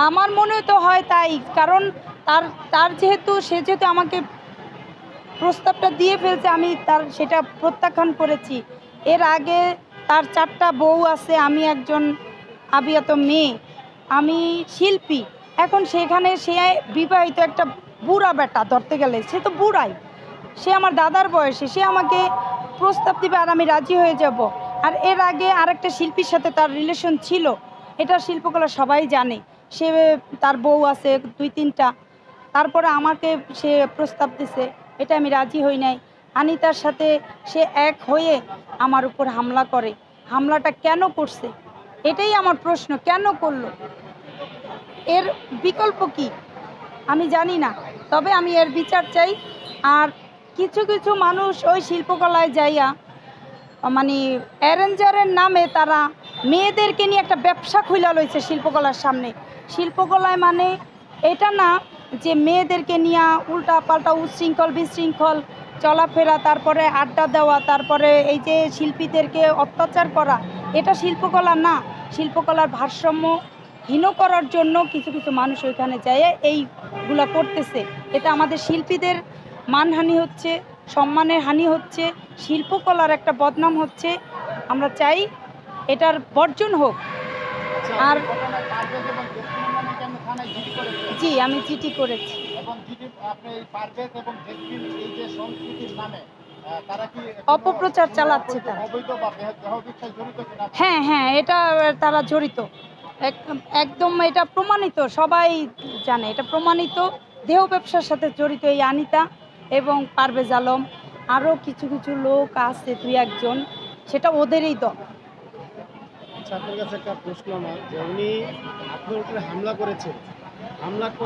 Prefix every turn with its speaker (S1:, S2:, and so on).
S1: আমার মনে তো হয় তাই, কারণ তার তার যেহেতু সে যেহেতু আমাকে প্রস্তাবটা দিয়ে ফেলছে, আমি তার সেটা প্রত্যাখ্যান করেছি। এর আগে তার 4টা বউ আছে, আমি একজন আবিয়াত মেয়ে, আমি শিল্পী। এখন সেখানে সে বিবাহিত একটা বুড়া বেটা, ধরতে গেলে সে তো বুড়াই, সে আমার দাদার বয়সে, সে আমাকে প্রস্তাব দিবে আর আমি রাজি হয়ে যাব। আর এর আগে আরেকটা শিল্পীর সাথে তার রিলেশন ছিল, এটা শিল্পকলা সবাই জানে। সে তার বউ আছে 2-3টা, তারপরে আমাকে সে প্রস্তাব দিছে, এটা আমি রাজি হই নাই। আনিতার সাথে সে এক হয়ে আমার উপর হামলা করে। হামলাটা কেন করছে এটাই আমার প্রশ্ন, কেন করলো, এর বিকল্প কি আমি জানি না। তবে আমি এর বিচার চাই। আর কিছু কিছু মানুষ ওই শিল্পকলায় যাইয়া মানে অ্যারেঞ্জারের নামে তারা মেয়েদেরকে নিয়ে একটা ব্যবসা খুলে লইছে শিল্পকলার সামনে। শিল্পকলায় মানে এটা না যে মেয়েদেরকে নিয়ে উল্টা পাল্টা উচ্ছৃঙ্খল বিশৃঙ্খল চলাফেরা, তারপরে আড্ডা দেওয়া, তারপরে এই যে শিল্পীদেরকে অত্যাচার করা, এটা শিল্পকলা না। শিল্পকলার ভারসাম্য হীন করার জন্য কিছু কিছু মানুষ ওইখানে যায় এইগুলা করতেছে। এটা আমাদের শিল্পীদের মানহানি হচ্ছে, সম্মানের হানি হচ্ছে, শিল্পকলার একটা বদনাম হচ্ছে। আমরা চাই এটার বর্জন হোক। আর জি, আমি চিঠি করেছি। অপপ্রচার চালাচ্ছে তারা। হ্যাঁ হ্যাঁ, এটা তারা জড়িত, একদম এটা প্রমাণিত, সবাই জানে এটা প্রমাণিত। দেহ ব্যবসার সাথে জড়িত এই আনিতা এবং পারভেজ আলম, আরও কিছু কিছু লোক আছে 2-1 জন, সেটা ওদেরই দল।
S2: আচ্ছা, আপনার কাছে একটা প্রশ্ন আমার, যে উনি আপনার উপরে হামলা করেছে, হামলা